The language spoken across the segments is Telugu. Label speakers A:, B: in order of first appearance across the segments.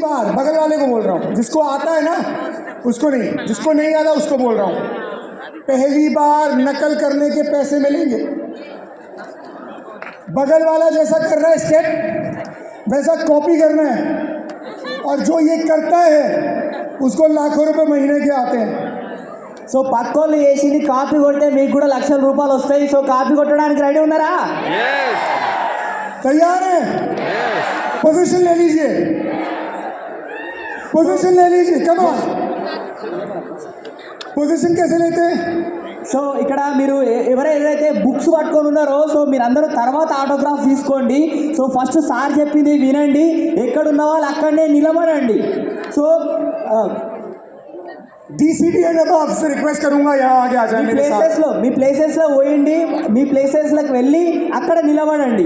A: बार, बगल वाले को बोल रहा हूँ, जिसको आता है ना उसको नहीं, जिसको नहीं आता उसको बोल रहा हूँ, पहली बार नकल करने के पैसे मिलेंगे। बगल वाला जैसा कर रहा है स्टेप वैसा कॉपी करना है, और जो ये करता है उसको लाखों रुपए महीने के आते हैं।
B: సో పక్కోళ్ళు వేసింది కాపీ కొడితే మీకు కూడా లక్షల రూపాయలు వస్తాయి. సో కాపీ కొట్టడానికి రెడీ ఉన్నారా?
A: तैयार है? पोजीशन ले लीजिए, पोजीशन ले लीजिए, कम ऑन। पोजीशन कैसे लेते हैं?
B: సో ఇక్కడ మీరు ఎవరైతే బుక్స్ పట్టుకొని ఉన్నారో సో మీరు అందరూ తర్వాత ఆటోగ్రాఫ్ తీసుకోండి. సో ఫస్ట్ సార్ చెప్పింది వినండి, ఎక్కడున్న వాళ్ళు అక్కడనే నిలబడండి. సో
A: DCD एंड अबव से रिक्वेस्ट करूंगा यहाँ आगे आ जाए मेरे साथ।
B: మీ ప్లేసెస్లో పోయండి, మీ ప్లేసెస్లకు వెళ్ళి అక్కడ నిలబడండి,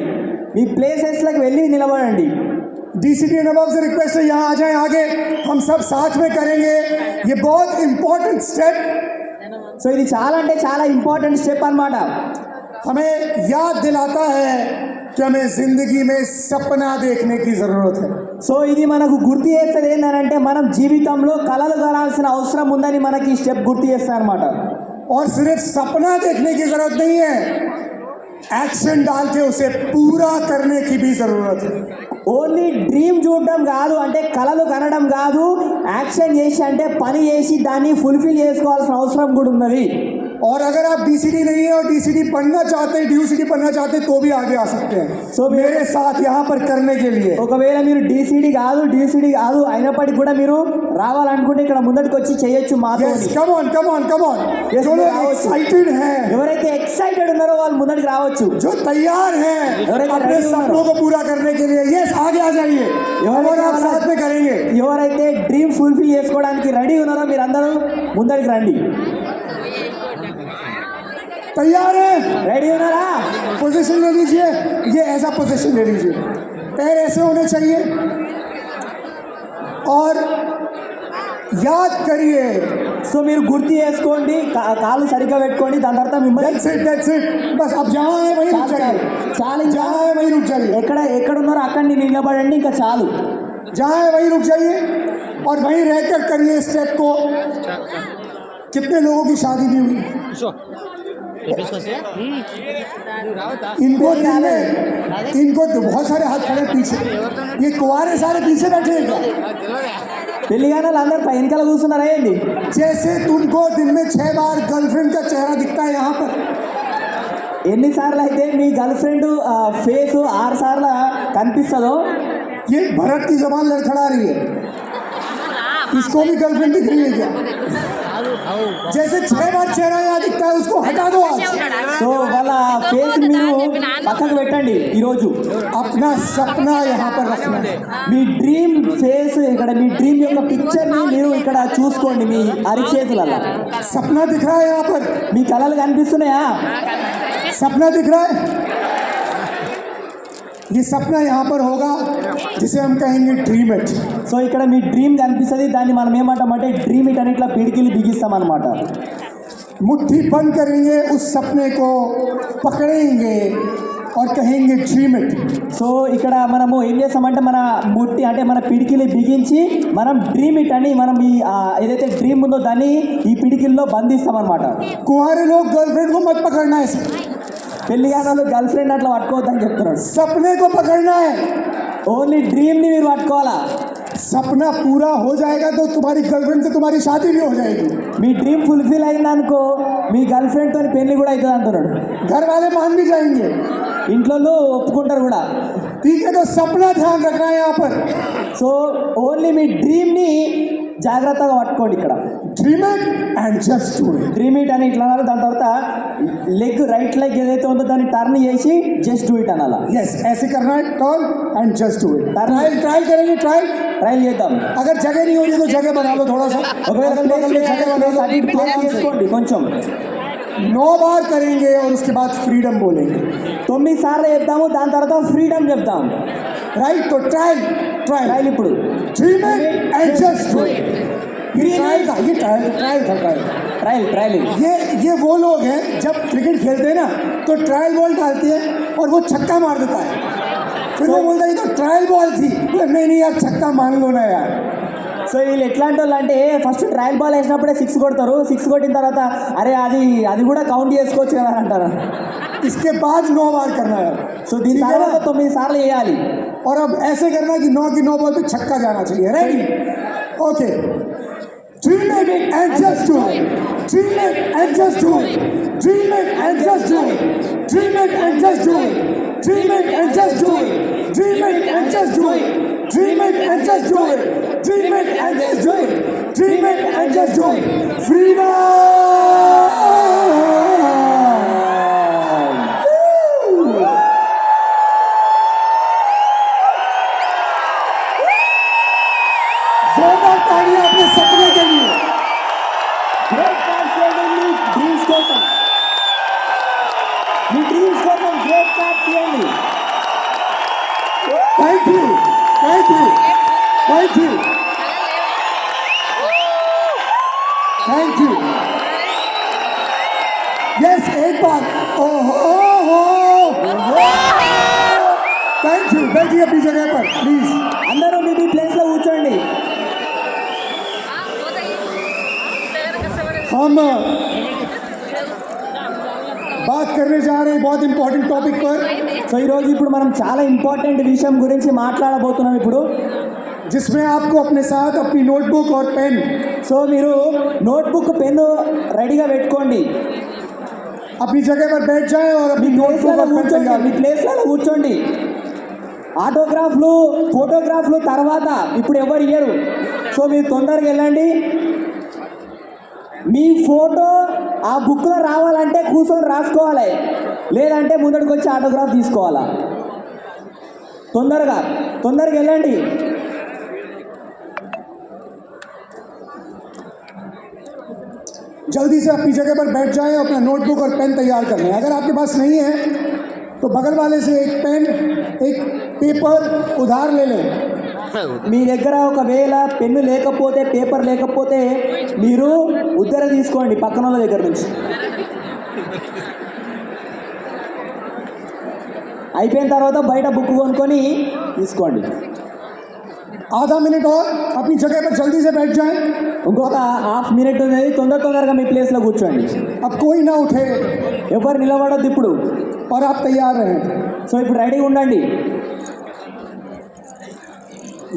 B: మీ ప్లేసెస్లకు వెళ్ళి నిలబడండి.
A: DCD एंड अबव से रिक्वेस्ट है यहाँ आ जाए आगे, हम सब साथ में करेंगे। ये बहुत इंपॉर्टेंट स्टेप,
B: సో ఇది చాలా అంటే చాలా ఇంపార్టెంట్ స్టెప్ అన్నమాట.
A: हमें याद दिलाता है कि हमें जिंदगी में सपना देखने की जरूरत है।
B: సో ఇది మనకు గుర్తు చేస్తుంది ఏంటంటే మనం జీవితంలో కలలు కనాల్సిన అవసరం ఉందని మనకి ఈ స్టెప్ గుర్తు చేస్తుంది అనమాట.
A: और सिर्फ सपना देखने की जरूरत नहीं है, एक्शन डाल के उसे पूरा करने की भी जरूरत है।
B: ఓన్లీ డ్రీమ్ చూడడం కాదు, అంటే కలలు కనడం కాదు, యాక్షన్ చేసి అంటే పని చేసి దాన్ని ఫుల్ఫిల్ చేసుకోవాల్సిన అవసరం కూడా ఉన్నది.
A: और अगर आप DCD नहीं है और DCD पढ़ना चाहते हैं, DCD पढ़ना चाहते हैं तो भी आगे आ सकते हैं।
B: So,
A: मेरे साथ यहाँ पर करने के लिए
B: ఒకవేళ మీరు DCD కాదు అయినప్పటికీ కూడా మీరు రావాలనుకుంటే ఇక్కడ ముందటికి వచ్చి చేయొచ్చు మాతో.
A: Come on come on come on. जो लोग एक्साइटेड हैं,
B: ఎవరైతే ఎక్సైటెడ్ ఉన్నారో వాళ్ళు ముందటికి రావచ్చు.
A: जो तैयार हैं अपने सपनों को पूरा करने के लिए, यस आगे आ जाइए और आप साथ में करेंगे।
B: ఎవరైతే డ్రీమ్ ఫుల్ఫిల్ చేసుకోవడానికి రెడీ ఉన్నారో మీరు అందరూ ముందరికి రండి.
A: तैयार है?
B: रेडी हो ना?
A: पोजीशन ले लीजिए, ये ऐसा पोजीशन ले लीजिए, पैर ऐसे होने चाहिए और याद करिए.
B: సో మీరు గుర్తు చేసుకోండి, కాళ్ళు సరిగ్గా పెట్టుకోండి, దాని తర్వాత మిమ్మల్ని
A: that's it बस अब जहाँ है वहीं रुक जाइए,
B: చాలు,
A: जहाँ है वहीं रुक जाइए,
B: ఎక్కడ ఉన్నారో అక్కడ నిలబడండి, ఇంకా చాలు.
A: जहाँ है वहीं रुक जाइए और वहीं रहकर करिए स्टेप को. कितने लोगों की शादी नहीं हुई? इनको तो बहुत सारे हाथ खड़े पीछे, ये कुंवारे सारे पीछे बैठे हैं क्या?
B: పెళ్లి కానీ వాళ్ళందరూ వెనకాల కూర్చున్నారా ఏంటి?
A: जैसे तुमको दिन में 6 बार गर्लफ्रेंड का चेहरा दिखता है यहाँ पर,
B: ఎన్నిసార్లు అయితే మీ గర్ల్ ఫ్రెండ్ ఫేస్ 6 సార్లు కనిపిస్తుందో,
A: ये भरत की जबान लड़खड़ा रही है, इसको भी गर्लफ्रेंड दिख रही है क्या? जैसे 6 बार चेहरा यहाँ दिखता है उसको हटा दो आज.
B: సో వాళ్ళ ఫేస్ మీరు పక్కకు పెట్టండి. ఈరోజు
A: अपना सपना यहाँ पर रखना है.
B: మీ డ్రీమ్ ఫేస్ ఇక్కడ, మీ డ్రీమ్ యొక్క పిక్చర్ని మీరు ఇక్కడ చూసుకోండి మీ అరిచేతులలో.
A: सपना दिख रहा है यहाँ पर,
B: మీ కళలు కనిపిస్తున్నాయా?
A: सपना दिख रहा है. ये सपना यहाँ पर होगा जिसे हम कहेंगे ड्रीम इट.
B: సో ఇక్కడ మీ డ్రీమ్ కనిపిస్తుంది, దాన్ని మనం ఏమంటామంటే డ్రీమ్ ఇట్ అని ఇట్లా పిడికిలి బిగిస్తాం అనమాట.
A: मुट्ठी बंद करेंगे, उस सपने को पकड़ेंगे और कहेंगे ड्रीम इट.
B: సో ఇక్కడ మనము ఏం చేస్తామంటే మన ముట్టి అంటే మన పిడికిలి బిగించి మనం డ్రీమ్ ఇట్ అని మనం ఈ ఏదైతే డ్రీమ్ ఉందో దాన్ని ఈ పిడికిల్లో బంధిస్తాం అనమాట.
A: कुंवारे लोग गर्लफ्रेंड को मत पकड़ना है,
B: పెళ్లి కాని వాళ్ళు గర్ల్ ఫ్రెండ్ అట్లా పట్టుకోవద్దని చెప్తున్నాడు.
A: सपने को पकड़ना है.
B: ఓన్లీ డ్రీమ్ని మీరు పట్టుకోవాలా.
A: सपना पूरा हो जाएगा तो तुम्हारी गर्लफ्रेंड से तुम्हारी शादी भी हो जाएगी.
B: మీ డ్రీమ్ ఫుల్ఫిల్ అయిందనుకో మీ గర్ల్ ఫ్రెండ్తో పెళ్లి కూడా అవుతుంది అంటున్నాడు.
A: घर वाले मान भी जाएंगे,
B: ఇంట్లో ఒప్పుకుంటారు కూడా.
A: ठीक है, तो सपना ध्यान रखना है यहाँ पर.
B: సో ఓన్లీ మీ డ్రీమ్ని జాగ్రత్తగా పట్టుకోండి. ఇక్కడ
A: dream it and just do it.
B: Dream it అని ఇట్లా అనాలి, దాని తర్వాత లెగ్ రైట్ లెగ్ ఏదైతే ఉందో దాన్ని టర్న్ చేసి జస్ట్ డూ ఇట్ అనాలా.
A: यस ऐसे करना है, turn and just do it.
B: Turn.
A: Trial करेंगे,
B: ట్రైల్ చేద్దాం.
A: अगर जगह नहीं हो रही तो जगह बना लो थोड़ा सा.
B: ఒకవేళ చేసుకోండి కొంచెం.
A: 9 बार करेंगे और उसके बाद फ्रीडम बोलेंगे.
B: 9 साర్లు చెప్తాము, దాని తర్వాత ఫ్రీడమ్ చెప్తాం.
A: राइट, तो ट्रायल
B: ట్రైల్ ఇప్పుడు
A: dream it and just do it. ये ट्रायल था.
B: ట్రైల్
A: ये वो लोग हैं जब क्रिकेट खेलते हैं ना तो ट्रायल बॉल डालते हैं और वो छक्का मार देता है. फिर वो बोलता है ये तो ट्रायल बॉल थी। बोले, नहीं यार छक्का मान लो ना यार।
B: సో వీళ్ళు ఎట్లాంటి వాళ్ళు అంటే ఫస్ట్ ట్రయల్ బాల్ వేసినప్పుడే 6 కొడతారు, 6 కొట్టిన తర్వాత అరే అది కూడా కౌంట్ చేసుకోవచ్చు కదా అని అంటారు.
A: इसके बाद 9 बार करना है।
B: సో దీని తర్వాత 9 సార్లు వేయాలి.
A: और अब ऐसे करना है कि 9 की 9 बॉल पे छक्का जाना चाहिए। Ready? Okay, dream it and just do it, dream it and just do it, dream it and just do it, dream it and just do it, dream it and just do it, dream it and just do it, dream it and just do it, dream it and just do it, dream it and just do it, freedom. जोरदार तालियां अपने सपने के लिए।
B: గ్రేట్ క్లాప్ చేయండి మీ డ్రీమ్స్ కోసం, మీ డ్రీమ్స్ కోసం గ్రేట్ క్లాప్ చేయండి.
A: Thank you, thank you, thank you, thank you. Yes, एक बार ओहो, थैंक यू। बैठिए अपनी जगह पर प्लीज।
B: అందరూ మీ ప్లేస్లో కూర్చోండి.
A: हम बात करने जा रहे हैं बहुत इंपॉर्टेंट टॉपिक पर,
B: సో ఈరోజు ఇప్పుడు మనం చాలా ఇంపార్టెంట్ విషయం గురించి మాట్లాడబోతున్నాం ఇప్పుడు.
A: जिसमें आपको अपने साथ अपनी नोटबुक और पेन,
B: సో మీరు నోట్బుక్ పెన్ను రెడీగా పెట్టుకోండి.
A: अपनी जगह पर बैठ जाएं और अपनी नोटबुक
B: ప్లేస్లలో
A: और पेन
B: కూర్చోండి,
A: तैयार
B: మీ ప్లేస్లలో కూర్చోండి. ఆటోగ్రాఫ్లు ఫోటోగ్రాఫ్లు తర్వాత ఇప్పుడు ఎవరు ఇయ్యరు. సో మీరు తొందరగా వెళ్ళండి. మీ ఫోటో ఆ బుక్లో రావాలంటే కూర్చొని రాసుకోవాలి, లేదంటే ముందడికి వచ్చి ఆటోగ్రాఫ్ తీసుకోవాలా. తొందరగా వెళ్ళండి.
A: जल्दी से अपनी जगह पर बैठ जाएं और अपना नोटबुक और पेन तैयार कर लें। अगर आपके पास नहीं है तो बगल वाले से एक पेन एक पेपर उधार ले लें।
B: మీ దగ్గర ఒకవేళ పెన్ను లేకపోతే పేపర్ లేకపోతే మీరు ఉద్దర తీసుకోండి పక్కన వాళ్ళ దగ్గర నుంచి. అయిపోయిన తర్వాత బయట బుక్ కొనుక్కొని తీసుకోండి.
A: आधा मिनट और अपनी जगह पर जल्दी से बैठ जाएं।
B: ఇంకొక హాఫ్ మినిట్ ఉంది, తొందరగా మీ ప్లేస్లో కూర్చోండి.
A: अब कोई ना उठे
B: ఎవరు నిలబడొద్దు ఇప్పుడు.
A: और आप तैयार रहें।
B: సో ఇప్పుడు రెడీగా ఉండండి.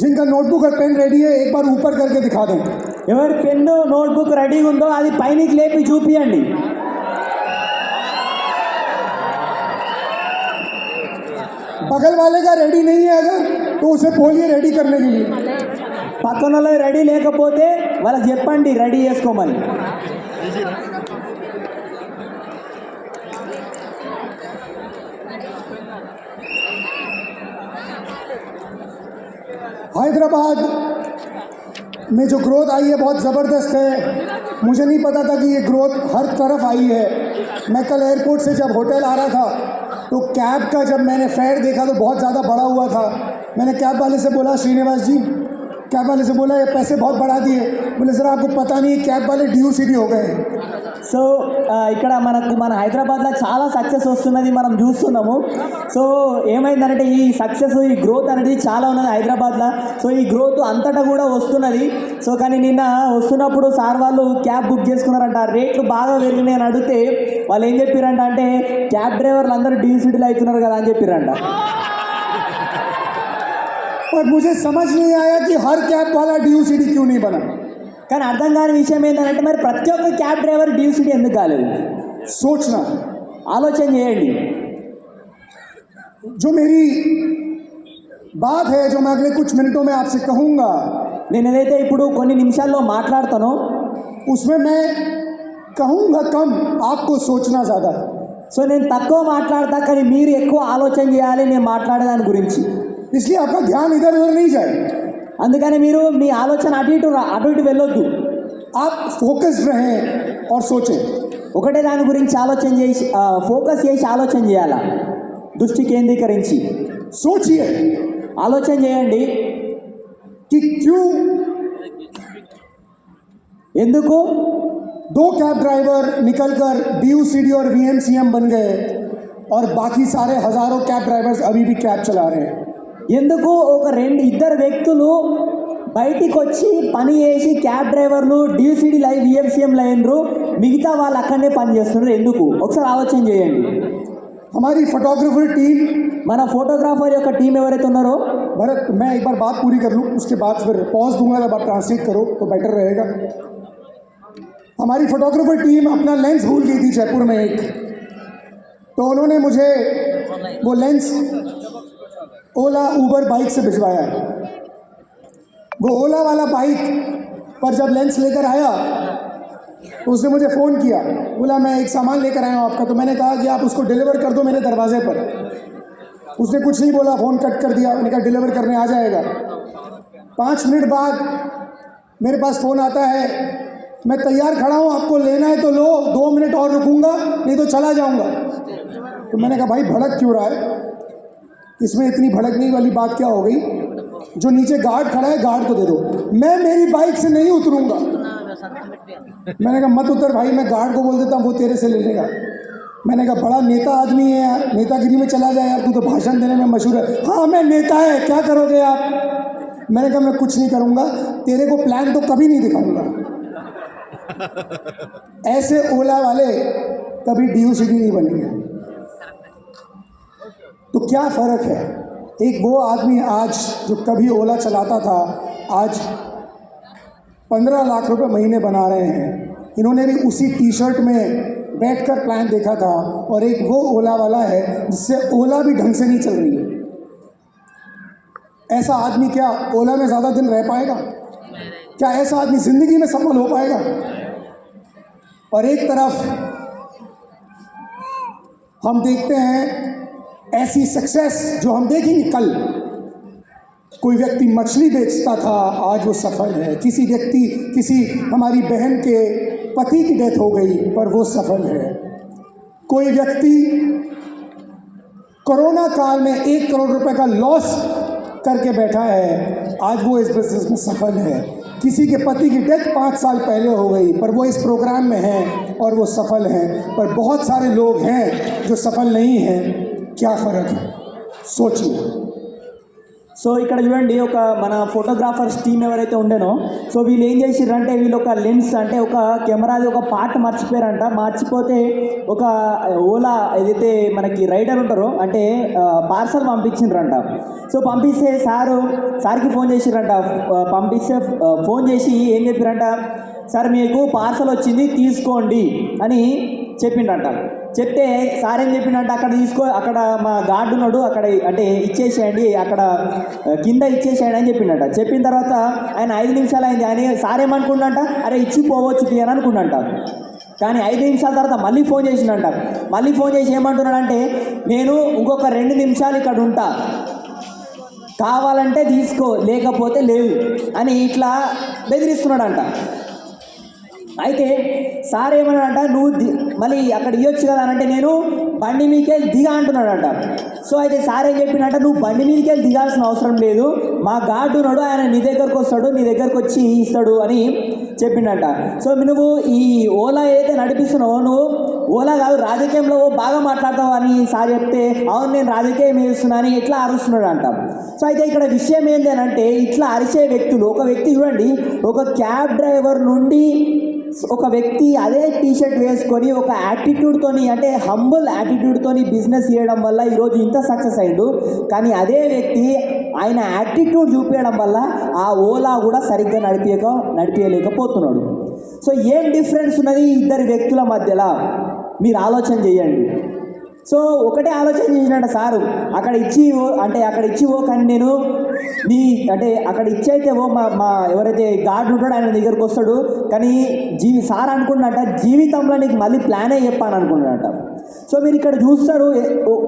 A: जिनका नोटबुक और पेन रेडी है एक बार ऊपर करके दिखा दें।
B: ఎవరి పెన్ను నోట్బుక్ రెడీగా ఉందో అది పైనకి లేపి చూపియండి.
A: बगल वाले का रेडी नहीं है अगर तो उसे बोलिए रेडी करने के लिए।
B: పక్కన వాళ్ళు రెడీ లేకపోతే వాళ్ళకి చెప్పండి రెడీ చేసుకోమని.
A: हैदराबाद में जो ग्रोथ आई है बहुत ज़बरदस्त है। मुझे नहीं पता था कि ये ग्रोथ हर तरफ आई है। मैं कल एयरपोर्ट से जब होटल आ रहा था तो कैब का जब मैंने फेयर देखा तो बहुत ज़्यादा बढ़ा हुआ था। मैंने कैब वाले से बोला, श्रीनिवास जी, कैब वाले से बोला ये पैसे बहुत बढ़ा दिए। बोले सर आपको पता नहीं कैब वाले DUCD हो गए हैं।
B: సో ఇక్కడ మన హైదరాబాద్లో చాలా సక్సెస్ వస్తున్నది మనం చూస్తున్నాము. సో ఏమైందంటే ఈ సక్సెస్ ఈ గ్రోత్ అనేది చాలా ఉన్నది హైదరాబాద్లో. సో ఈ గ్రోత్ అంతటా కూడా వస్తున్నది. సో కానీ నిన్న వస్తున్నప్పుడు సార్ వాళ్ళు క్యాబ్ బుక్ చేసుకున్నారంట, రేట్లు బాగా పెరిగినాయి అని అడిగితే వాళ్ళు ఏం చెప్పారంట అంటే క్యాబ్ డ్రైవర్లు అందరూ DUCDలు అవుతున్నారు కదా అని చెప్పారంట.
A: और मुझे समझ नहीं आया कि हर कैब वाला DUCD क्यों नहीं बना।
B: కానీ అర్థం కాని విషయం ఏంటంటే మరి ప్రతి ఒక్క క్యాబ్ డ్రైవర్ DUCD ఎందుకు కాలేదు.
A: सोचना,
B: ఆలోచన చేయండి.
A: जो मेरी बात है जो मैं अगले कुछ मिनटों में आपसे कहूँगा,
B: నేను ఏదైతే ఇప్పుడు కొన్ని నిమిషాల్లో మాట్లాడతానో
A: उसमें मैं कहूँगा कम, आपको सोचना ज़्यादा है।
B: సో నేను తక్కువ మాట్లాడతా కానీ మీరు ఎక్కువ ఆలోచన చేయాలి నేను మాట్లాడేదాని గురించి.
A: इसलिए आपका ध्यान इधर उधर नहीं जाए।
B: అందుకని మీరు మీ ఆలోచన అటు ఇటు వెళ్ళొద్దు.
A: आप फोकस्ड रहें और सोचें।
B: ఒకటే దాని గురించి ఆలోచన చేసి ఫోకస్ చేసి ఆలోచన చేయాలా, దృష్టి కేంద్రీకరించి
A: सोचिए
B: ఆలోచన చేయండి.
A: कि क्यों
B: ఎందుకు
A: 2 कैब ड्राइवर निकलकर DUCD और VMCM बन गए और बाकी सारे हज़ारों कैब ड्राइवर्स अभी भी कैब चला रहे हैं।
B: ఎందుకు ఒక ఇద్దరు వ్యక్తులు బయటికి వచ్చి పని చేసి క్యాబ్ డ్రైవర్లు డిసిడి లైవ్ విఎంసీఎం లైనరు మిగతా వాళ్ళు అక్కడనే పని చేస్తున్నారు ఎందుకు ఒకసారి ఆలోచన చేయండి.
A: हमारी फोटोग्राफर टीम,
B: మన ఫోటోగ్రాఫర్ యొక్క టీం ఎవరైతే ఉన్నారో,
A: भरत मैं एक बार बात पूरी कर लूँ, उसके बाद फिर पॉज दूंगा, जब आप ट्रांसलेट करो तो बेटर रहेगा. हमारी फोटोग्राफर टीम अपना लेंस भूल गई थी जयपुर में एक, तो उन्होंने मुझे वो लेंस ओला उबर बाइक से भिजवाया. वो ओला वाला बाइक पर जब लेंस लेकर आया तो उसने मुझे फ़ोन किया, बोला मैं एक सामान लेकर आया हूँ आपका. तो मैंने कहा कि आप उसको डिलीवर कर दो मेरे दरवाजे पर. उसने कुछ नहीं बोला, फ़ोन कट कर दिया. मैंने कहा डिलीवर करने आ जाएगा. 5 मिनट बाद मेरे पास फ़ोन आता है, मैं तैयार खड़ा हूँ, आपको लेना है तो लो, 2 मिनट और रुकूंगा नहीं तो चला जाऊँगा. तो मैंने कहा भाई भड़क क्यों रहा है, इसमें इतनी भड़कने वाली बात क्या हो गई, जो नीचे गार्ड खड़ा है गार्ड को दे दो. मैं मेरी बाइक से नहीं उतरूँगा. मैंने कहा मत उतर भाई, मैं गार्ड को बोल देता हूँ, वो तेरे से ले लेगा. मैंने कहा बड़ा नेता आदमी है यार, नेतागिरी में चला जाए यार, तू तो भाषण देने में मशहूर है. हाँ मैं नेता है, क्या करोगे आप. मैंने कहा मैं कुछ नहीं करूँगा, तेरे को प्लान तो कभी नहीं दिखाऊँगा. ऐसे ओला वाले कभी DOCD नहीं बनेंगे. तो क्या फ़र्क है, एक वो आदमी आज जो कभी ओला चलाता था आज 15 लाख रुपए महीने बना रहे हैं. इन्होंने भी उसी टी-शर्ट में बैठकर प्लान देखा था. और एक वो ओला वाला है जिससे ओला भी ढंग से नहीं चल रही है. ऐसा आदमी क्या ओला में ज़्यादा दिन रह पाएगा, क्या ऐसा आदमी ज़िंदगी में सफल हो पाएगा. और एक तरफ हम देखते हैं ऐसी सक्सेस जो हम देखेंगे कल, कोई व्यक्ति मछली बेचता था आज वो सफल है, किसी हमारी बहन के पति की डेथ हो गई पर वो सफल है, कोई व्यक्ति कोरोना काल में 1 करोड़ रुपए का लॉस करके बैठा है आज वो इस बिजनेस में सफल है, किसी के पति की डेथ 5 साल पहले हो गई पर वो इस प्रोग्राम में हैं और वो सफल हैं. पर बहुत सारे लोग हैं जो सफल नहीं हैं. क्या फ़र्क है, सोचिए.
B: సో ఇక్కడ చూడండి ఒక మన ఫోటోగ్రాఫర్స్ టీం ఎవరైతే ఉండేనో, సో వీళ్ళు ఏం చేసిర్రంటే వీళ్ళు ఒక లెన్స్ అంటే ఒక కెమెరాది ఒక పార్ట్ మర్చిపోయారంట. మర్చిపోతే ఒక ఓలా ఏదైతే మనకి రైడర్ ఉంటారో అంటే పార్సల్ పంపించిండ్రంట. సో పంపిస్తే సార్కి ఫోన్ చేసిర్రంట. పంపిస్తే ఫోన్ చేసి ఏం చెప్పారంట, సార్ మీకు పార్సల్ వచ్చింది తీసుకోండి అని చెప్పిండంట. చెప్తే సార్ ఏం చెప్పిండంటే అక్కడ మా గార్డు ఉన్నాడు, అక్కడ అంటే ఇచ్చేసేయండి, అక్కడ కింద ఇచ్చేసేయండి అని చెప్పిండట. చెప్పిన తర్వాత ఆయన 5 నిమిషాలు అయింది, ఆయన సార్ ఏమనుకుండంట, అరే ఇచ్చి పోవచ్చు అని అనుకున్నంట. కానీ 5 నిమిషాల తర్వాత మళ్ళీ ఫోన్ చేసిండంట. మళ్ళీ ఫోన్ చేసి ఏమంటున్నాడంటే, నేను ఇంకొక 2 నిమిషాలు ఇక్కడ ఉంటా, కావాలంటే తీసుకో లేకపోతే లేవు అని ఇట్లా బెదిరిస్తున్నాడంట. అయితే సార్ ఏమన్నాడంట, నువ్వు మళ్ళీ అక్కడ ఇవ్వచ్చు కదా అని అంటే నేను బండి మీదకెళ్ళి దిగా అంటున్నాడంట. సో అయితే సార్ ఏం చెప్పినట్ట, నువ్వు బండి మీదకెళ్ళి దిగాల్సిన అవసరం లేదు, మా గార్డు ఉన్నాడు, ఆయన నీ దగ్గరకు వస్తాడు, నీ దగ్గరకు వచ్చి ఇస్తాడు అని చెప్పిండట. సో నువ్వు ఈ ఓలా ఏదైతే నడిపిస్తున్నావో నువ్వు ఓలా కాదు రాజకీయంలో బాగా మాట్లాడతావు అని సార్ చెప్తే, అవును నేను రాజకీయం చేస్తున్నా అని ఇట్లా అరుస్తున్నాడు అంట. సో అయితే ఇక్కడ విషయం ఏంటి అని అంటే, ఇట్లా అరిచే వ్యక్తులు, ఒక వ్యక్తి చూడండి, ఒక క్యాబ్ డ్రైవర్ నుండి ఒక వ్యక్తి అదే టీషర్ట్ వేసుకొని ఒక యాటిట్యూడ్తోని అంటే హంబుల్ యాటిట్యూడ్తోని బిజినెస్ చేయడం వల్ల ఈరోజు ఇంత సక్సెస్ అయ్యాడు. కానీ అదే వ్యక్తి ఆయన యాటిట్యూడ్ చూపించడం వల్ల ఆ ఓలా కూడా సరిగ్గా నడిపించలేకపోతున్నాడు. సో ఏం డిఫరెన్స్ ఉన్నది ఇద్దరు వ్యక్తుల మధ్యలో మీరు ఆలోచన చేయండి. సో ఒకటే ఆలోచన చేసినట్ట సారు, అక్కడ ఇచ్చి కానీ నేను అక్కడ ఇచ్చైతే మా ఎవరైతే గార్డు ఉంటాడో ఆయన దగ్గరకు వస్తాడు, కానీ సార్ అనుకున్నట్ట జీవితంలో నీకు మళ్ళీ ప్లానే చెప్పాను అనుకున్నాడట. సో మీరు ఇక్కడ చూస్తారు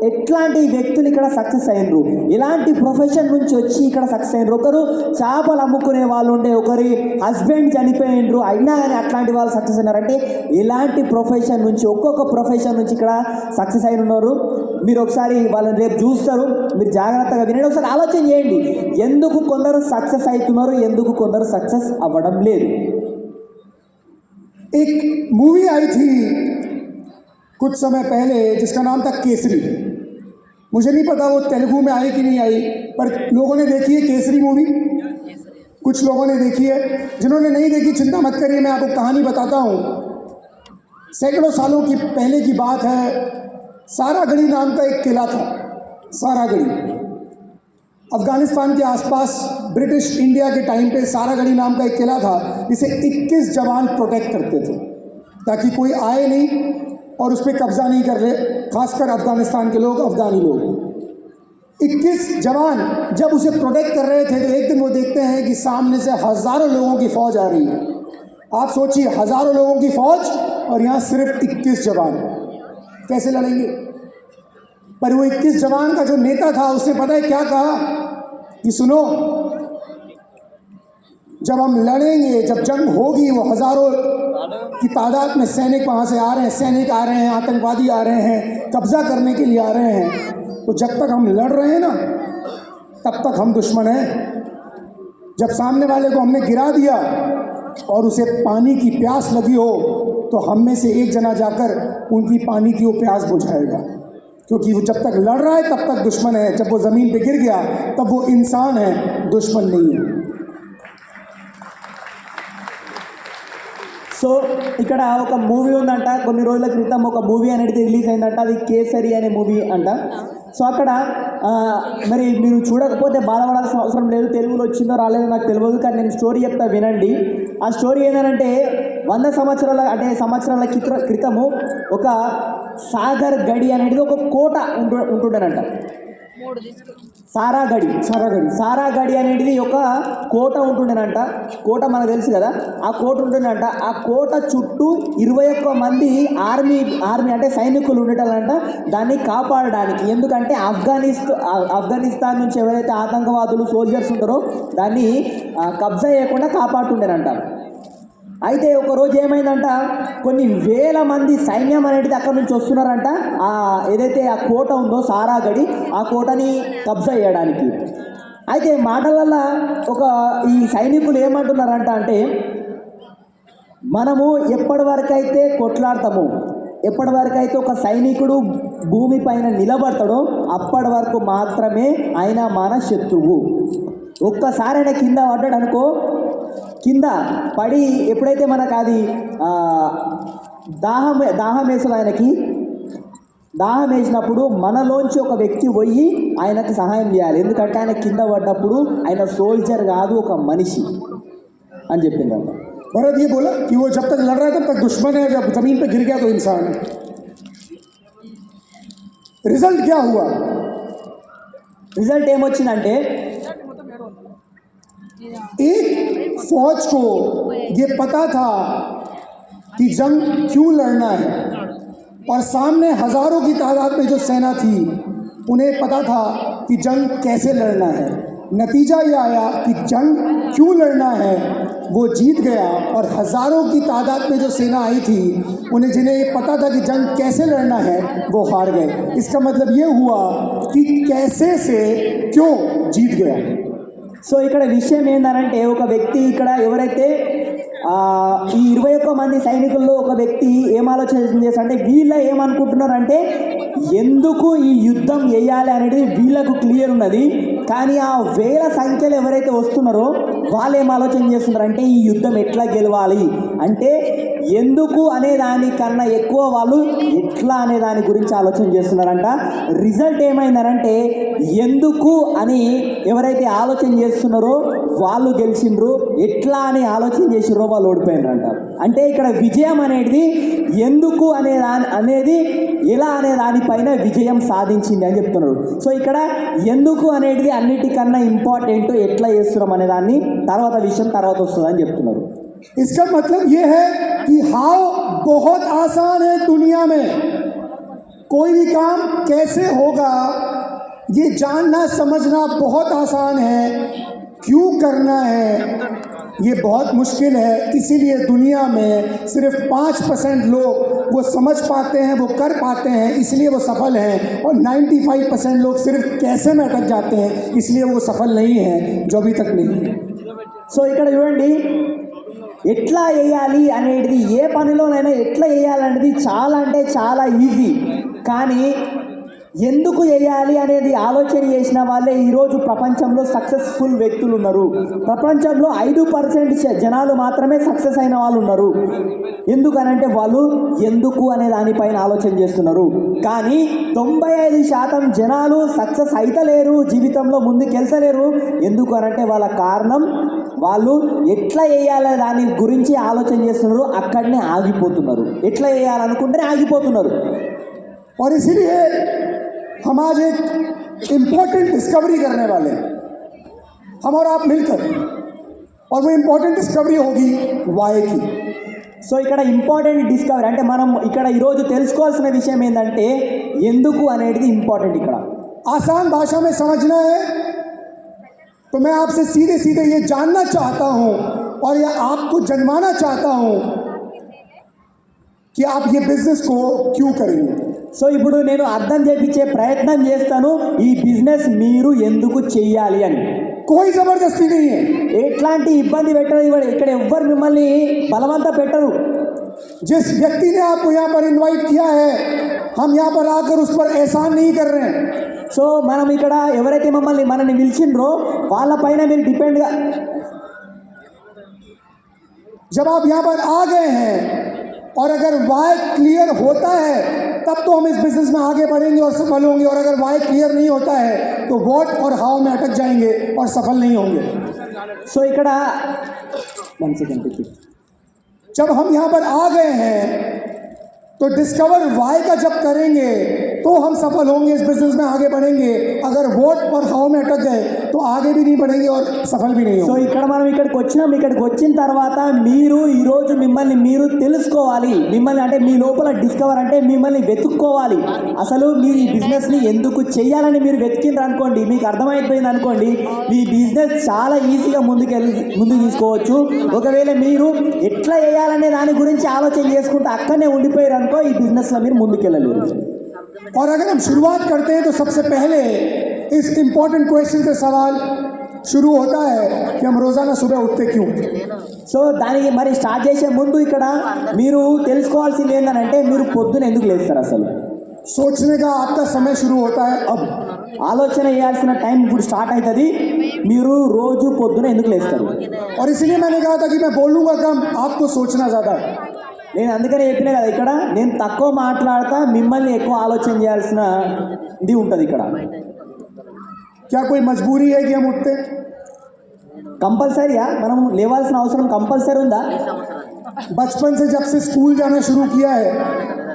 B: ఎట్లాంటి వ్యక్తులు ఇక్కడ సక్సెస్ అయ్యారు, ఇలాంటి ప్రొఫెషన్ నుంచి వచ్చి ఇక్కడ సక్సెస్ అయ్యారు. ఒకరు చేపలు అమ్ముకునే వాళ్ళు ఉండే, ఒకరి హస్బెండ్ చనిపోయిండ్రు అయినా కానీ అట్లాంటి వాళ్ళు సక్సెస్ అయినారంటే ఇలాంటి ప్రొఫెషన్ నుంచి ఒక్కొక్క ప్రొఫెషన్ నుంచి ఇక్కడ సక్సెస్ అయిన ఉన్నారు. మీరు ఒకసారి వాళ్ళని రేపు చూస్తారు, మీరు జాగ్రత్తగా వినండి, ఒకసారి ఆలోచన చేయండి ఎందుకు కొందరు సక్సెస్ అవుతున్నారు, ఎందుకు కొందరు సక్సెస్ అవ్వడం లేదు.
A: एक मूवी आई थी कुछ समय पहले जिसका नाम था केसरी. मुझे नहीं पता वो तेलुगु में आई कि नहीं आई, पर लोगों ने देखी है केसरी मूवी, कुछ लोगों ने देखी है। जिन्होंने नहीं देखी चिंता मत करिए, मैं आपको कहानी बताता हूँ। सैकड़ों सालों की पहले की बात है। सारागढ़ी नाम का एक किला था, सारागढ़ी। अफ़गानिस्तान के आसपास ब्रिटिश इंडिया के टाइम पे सारागढ़ी नाम का एक किला था, जिसे 21 जवान प्रोटेक्ट करते थे ताकि कोई आए नहीं और उस पर कब्ज़ा नहीं कर ले, खासकर अफ़गानिस्तान के लोग, अफ़गानी लोग। 21 जवान जब उसे प्रोटेक्ट कर रहे थे तो एक दिन वो देखते हैं कि सामने से हज़ारों लोगों की फ़ौज आ रही है। आप सोचिए, हज़ारों लोगों की फ़ौज और यहाँ सिर्फ 21 जवान, कैसे लड़ेंगे? पर वो 21 जवान का जो नेता था उसने पता है क्या कहा कि सुनो, जब हम लड़ेंगे, जब जंग होगी, वो हज़ारों की तादाद में सैनिक वहाँ से आ रहे हैं, सैनिक आ रहे हैं, आतंकवादी आ रहे हैं, कब्ज़ा करने के लिए आ रहे हैं, तो जब तक हम लड़ रहे हैं ना, तब तक हम दुश्मन हैं। जब सामने वाले को हमने गिरा दिया और उसे पानी की प्यास लगी हो तो हम में से एक जना जाकर उनकी पानी की वो प्यास बुझाएगा, क्योंकि वो जब तक लड़ रहा है तब तक दुश्मन है, जब वो ज़मीन पे गिर गया तब वो इंसान है, दुश्मन नहीं है।
B: సో ఇక్కడ ఒక మూవీ ఉందంట, కొన్ని రోజుల క్రితం ఒక మూవీ అనేది రిలీజ్ అయిందంట, అది కేసరి అనే మూవీ అంట. సో అక్కడ మరి మీరు చూడకపోతే బాధపడాల్సిన అవసరం లేదు, తెలుగులో వచ్చిందో రాలేదో నాకు తెలియదు, కానీ నేను స్టోరీ చెప్తా వినండి. ఆ స్టోరీ ఏంటంటే 100 సంవత్సరాల క్రితము ఒక సాగర్ గడి అనేది ఒక కోట ఉంటుండేనంట. సారాగడి అనేది ఒక కోట ఉంటుండేనంట. కోట మనకు తెలుసు కదా, ఆ కోట ఉంటుందంట. ఆ కోట చుట్టూ 21 మంది ఆర్మీ అంటే సైనికులు ఉండేటారంట దాన్ని కాపాడడానికి. ఎందుకంటే ఆఫ్ఘనిస్తాన్ నుంచి ఎవరైతే ఆతంకవాదులు సోల్జర్స్ ఉంటారో దాన్ని కబ్జా చేయకుండా కాపాడుతుండేనంట. అయితే ఒకరోజు ఏమైందంట, కొన్ని వేల మంది సైన్యం అనేది అక్కడ నుంచి వస్తున్నారంట, ఏదైతే ఆ కోట ఉందో సారాగడి, ఆ కోటని కబ్జా చేయడానికి. అయితే మాటలల్లో ఈ సైనికులు ఏమంటున్నారంట అంటే, మనము ఎప్పటి వరకు అయితే కొట్లాడతామో, ఎప్పటి వరకు అయితే ఒక సైనికుడు భూమి పైన నిలబడతాడో అప్పటి వరకు మాత్రమే ఆయన మన శత్రువు. ఒక్కసారి ఆయన కింద పడ్డాడు అనుకో, కింద పడి ఎప్పుడైతే మనకు అది దాహం వేసిన ఆయనకి, దాహం వేసినప్పుడు మనలోంచి ఒక వ్యక్తి పోయి ఆయనకు సహాయం చేయాలి. ఎందుకంటే ఆయన కింద పడ్డప్పుడు ఆయన సోల్జర్ కాదు, ఒక మనిషి అని చెప్పిందంట.
A: भरत ये बोला कि वो जब तक लड़ रहा है तब तक दुश्मन है, जब जमीन पे गिर गया तो इंसान है। रिजल्ट क्या हुआ?
B: रिजल्ट ఏమొచ్చిందంటే,
A: एक फौज को ये पता था कि जंग क्यों लड़ना है, और सामने हजारों की तादाद में जो सेना थी उन्हें पता था कि जंग कैसे लड़ना है। नतीजा ये आया कि जंग क्यों लड़ना है वो जीत गया, और हजारों की तादाद में जो सेना आई थी जिन्हें ये पता था कि जंग कैसे लड़ना है वो हार गए। इसका मतलब ये हुआ कि कैसे से क्यों जीत गया।
B: సో ఇక్కడ విషయం ఏంటంటే, ఒక వ్యక్తి ఇక్కడ ఎవరైతే ఈ 21 మంది సైనికుల్లో ఒక వ్యక్తి ఏం ఆలోచన చేస్తారంటే, వీళ్ళ ఏమనుకుంటున్నారంటే ఎందుకు ఈ యుద్ధం వేయాలి అనేది వీళ్ళకు క్లియర్ ఉన్నది. కానీ ఆ వేల సంఖ్యలో ఎవరైతే వస్తున్నారో వాళ్ళు ఏం ఆలోచన చేస్తున్నారంటే ఈ యుద్ధం ఎట్లా గెలవాలి అంటే, ఎందుకు అనే దానికన్నా ఎక్కువ వాళ్ళు ఎట్లా అనే దాని గురించి ఆలోచన చేస్తున్నారంట. రిజల్ట్ ఏమైందనంటే, ఎందుకు అని ఎవరైతే ఆలోచన చేస్తున్నారో వాళ్ళు గెలిచిండ్రు, ఎట్లా అని ఆలోచన చేసిర్రో వాళ్ళు ఓడిపోయినారంట. అంటే ఇక్కడ విజయం అనేది ఎందుకు అనేది ఎలా అనే దానిపైన విజయం సాధించింది అని చెప్తున్నారు. సో ఇక్కడ ఎందుకు అనేది అన్నిటికన్నా ఇంపార్టెంట్, ఎట్లా చేస్తున్నాం అనే దాన్ని తర్వాత విషయం తర్వాత వస్తుంది అని చెప్తున్నారు.
A: इसका मतलब ये है कि हाउ बहुत आसान है, दुनिया में कोई भी काम कैसे होगा ये जानना समझना बहुत आसान है, क्यों करना है ये बहुत मुश्किल है। इसीलिए दुनिया में सिर्फ 5% लोग वो समझ पाते हैं, वो कर पाते हैं, इसलिए वो सफल हैं, और 95% लोग सिर्फ कैसे में अटक जाते हैं, इसलिए वो सफल नहीं हैं, जो अभी तक नहीं है।
B: సో ఇక్కడ చూడండి, ఎట్లా వేయాలి అనేది, ఏ పనిలోనైనా ఎట్లా వేయాలనేది చాలా అంటే చాలా ఈజీ. కానీ ఎందుకు చేయాలి అనేది ఆలోచన చేసిన వాళ్ళే ఈరోజు ప్రపంచంలో సక్సెస్ఫుల్ వ్యక్తులు ఉన్నారు. ప్రపంచంలో 5% జనాలు మాత్రమే సక్సెస్ అయిన వాళ్ళు ఉన్నారు. ఎందుకనంటే వాళ్ళు ఎందుకు అనే దానిపైన ఆలోచన చేస్తున్నారు. కానీ 95% జనాలు సక్సెస్ అయితలేరు, జీవితంలో ముందుకెళ్తలేరు. ఎందుకు అనంటే వాళ్ళ కారణం వాళ్ళు ఎట్లా చేయాలనే దాని గురించి ఆలోచన చేస్తున్నారు, అక్కడనే ఆగిపోతున్నారు. ఎట్లా చేయాలనుకుంటేనే ఆగిపోతున్నారు.
A: और इसीलिए हम आज एक इम्पोर्टेंट डिस्कवरी करने वाले हैं, हम और आप मिलकर, और वो इम्पोर्टेंट डिस्कवरी होगी वाई की.
B: సో ఇక్కడ ఇంపార్టెంట్ డిస్కవరీ అంటే మనం ఇక్కడ ఈరోజు తెలుసుకోవాల్సిన విషయం ఏంటంటే ఎందుకు అనేది ఇంపార్టెంట్. ఇక్కడ
A: आसान भाषा में समझना है तो मैं आपसे सीधे सीधे ये जानना चाहता हूँ और या आपको जनवाना चाहता हूँ कि आप ये बिजनेस को क्यों करेंगे.
B: సో ఇప్పుడు నేను అర్థం చేయించే ప్రయత్నం చేస్తాను, ఈ బిజినెస్ మీరు ఎందుకు చెయ్యాలి అని.
A: कोई जबरदस्ती नहीं है.
B: ఎట్లాంటి ఇబ్బంది పెట్టరు, ఇక్కడ ఎవ్వరు మిమ్మల్ని బలవంత పెట్టరు.
A: जिस व्यक्ति ने आपको यहाँ पर इनवाइट किया है, हम यहाँ पर आकर उस पर एहसान नहीं कर रहे हैं.
B: సో మనం ఇక్కడ ఎవరైతే మనల్ని పిలిచిండ్రో వాళ్ళపైన మీరు డిపెండ్గా,
A: जब आप यहाँ पर आ गए हैं और अगर वाई क्लियर होता है तब तो हम इस बिजनेस में आगे बढ़ेंगे और सफल होंगे, और अगर वाई क्लियर नहीं होता है तो व्हाट और हाउ में अटक जाएंगे और सफल नहीं होंगे.
B: సో ఇక్కడ 1 సెకండ్,
A: जब हम यहाँ पर आ गए हैं तो डिस्कवर वाई का जब करेंगे तो हम सफल होंगे, इस बिजनेस में आगे बढ़ेंगे. अगर व्हाट और हाउ में अटक गए तो आगे भी नहीं बढ़ेंगे और सफल भी नहीं
B: సో
A: होंगे.
B: ఇక్కడ మనం ఇక్కడికి వచ్చిన తర్వాత మీరు ఈరోజు మిమ్మల్ని మీరు తెలుసుకోవాలి. మిమ్మల్ని అంటే మీ లోపల డిస్కవర్ అంటే మిమ్మల్ని వెతుక్కోవాలి. అసలు మీరు ఈ బిజినెస్ని ఎందుకు చేయాలని మీరు వెతికిండ్రు అనుకోండి, మీకు అర్థమైపోయింది అనుకోండి, మీ బిజినెస్ చాలా ఈజీగా ముందుకు తీసుకోవచ్చు. ఒకవేళ మీరు ఎట్లా చేయాలనే దాని గురించి ఆలోచన చేసుకుంటే అక్కడనే ఉండిపోయారు అనుకో, ఈ బిజినెస్లో మీరు ముందుకెళ్ళలేరు.
A: और अगर हम शुरुआत करते हैं तो सबसे पहले इस इम्पोर्टेंट क्वेश्चन से सवाल शुरू होता है कि हम रोज़ाना सुबह उठते क्यों.
B: సో దానికి మరి స్టార్ట్ చేసే ముందు ఇక్కడ మీరు తెలుసుకోవాల్సింది ఏంటంటే మీరు పొద్దున ఎందుకు లేస్తారు. అసలు
A: सोचने का आपका समय शुरू होता है अब.
B: ఆలోచన చేయాల్సిన టైం ఇప్పుడు స్టార్ట్ అవుతుంది. మీరు రోజు పొద్దున ఎందుకు లేస్తారు.
A: और इसलिए मैंने कहा था कि मैं बोलूँगा कम, आपको सोचना ज़्यादा है.
B: నేను అందుకనే చెప్పినా కదా, ఇక్కడ నేను తక్కువ మాట్లాడతా, మిమ్మల్ని ఎక్కువ ఆలోచన చేయాల్సిన ఇది ఉంటుంది. ఇక్కడ
A: क्या कोई मजबूरी है कि हम उठते.
B: కంపల్సరీయా మనం లేవాల్సిన అవసరం కంపల్సరీ ఉందా.
A: बचपन से जब से स्कूल जाना शुरू किया है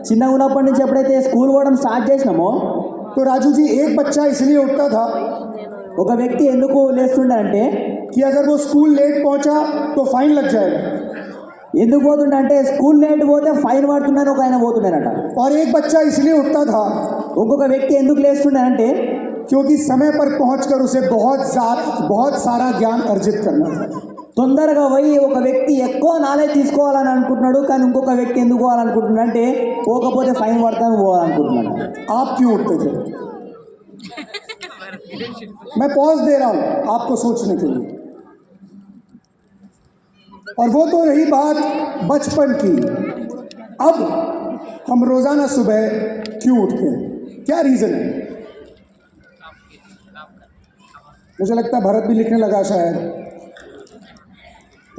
B: చిన్నగా ఉన్నప్పటి నుంచి ఎప్పుడైతే స్కూల్ పోవడం స్టార్ట్ చేసినామో
A: तो राजू जी एक बच्चा इसलिए उठता था
B: ఒక వ్యక్తి ఎందుకు లేస్తుండే అంటే
A: कि अगर वो स्कूल लेट पहुंचा तो फाइन लग जाएगा.
B: ఎందుకు పోతుండే అంటే స్కూల్ లేట్ పోతే ఫైన్ పడుతుందని ఒక ఆయన పోతుండేనట.
A: और एक बच्चा इसलिए उठता था
B: ఇంకొక వ్యక్తి ఎందుకు లేస్తుండే అంటే
A: क्योंकि समय पर पहुंचकर उसे बहुत सारा ज्ञान अर्जित करना था.
B: తొందరగా పోయి ఒక వ్యక్తి ఎక్కువ నాలెడ్జ్ తీసుకోవాలని అనుకుంటున్నాడు, కానీ ఇంకొక వ్యక్తి ఎందుకు పోవాలనుకుంటున్నాడు అంటే పోకపోతే ఫైన్ పడతాను పోవాలనుకుంటున్నాడు.
A: आप क्यों उठते थे. मैं पॉज दे रहा हूं आपको सोचने के लिए. और वो तो रही बात बचपन की. अब हम रोजाना सुबह क्यों उठते हैं, क्या रीजन है. मुझे लगता है भरत भी लिखने लगा शायद.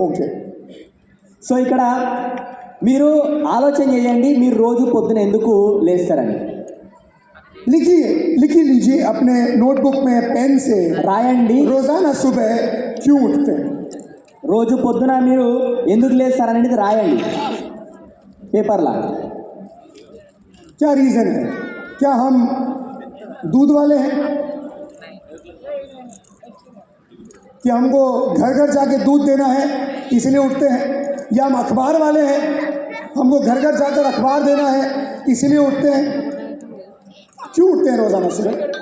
A: ओके.
B: సో ఇక్కడ మీరు ఆలోచన చేయండి, మీరు రోజు పొద్దున ఎందుకు లేస్తారని.
A: लिख लीजिए अपने नोटबुक में पेन से,
B: రాయండి,
A: रोजाना सुबह क्यों उठते हैं.
B: రోజు పొద్దున మీరు ఎందుకు లేస్తారనేది రాయండి పేపర్లా.
A: क्या रीज़न है. क्या हम दूध वाले हैं कि हमको घर घर जाके दूध देना है इसलिए उठते हैं, या हम अखबार वाले हैं हमको घर घर जाकर अखबार देना है इसलिए उठते हैं. क्यों उठते हैं रोज़ाना सुबह.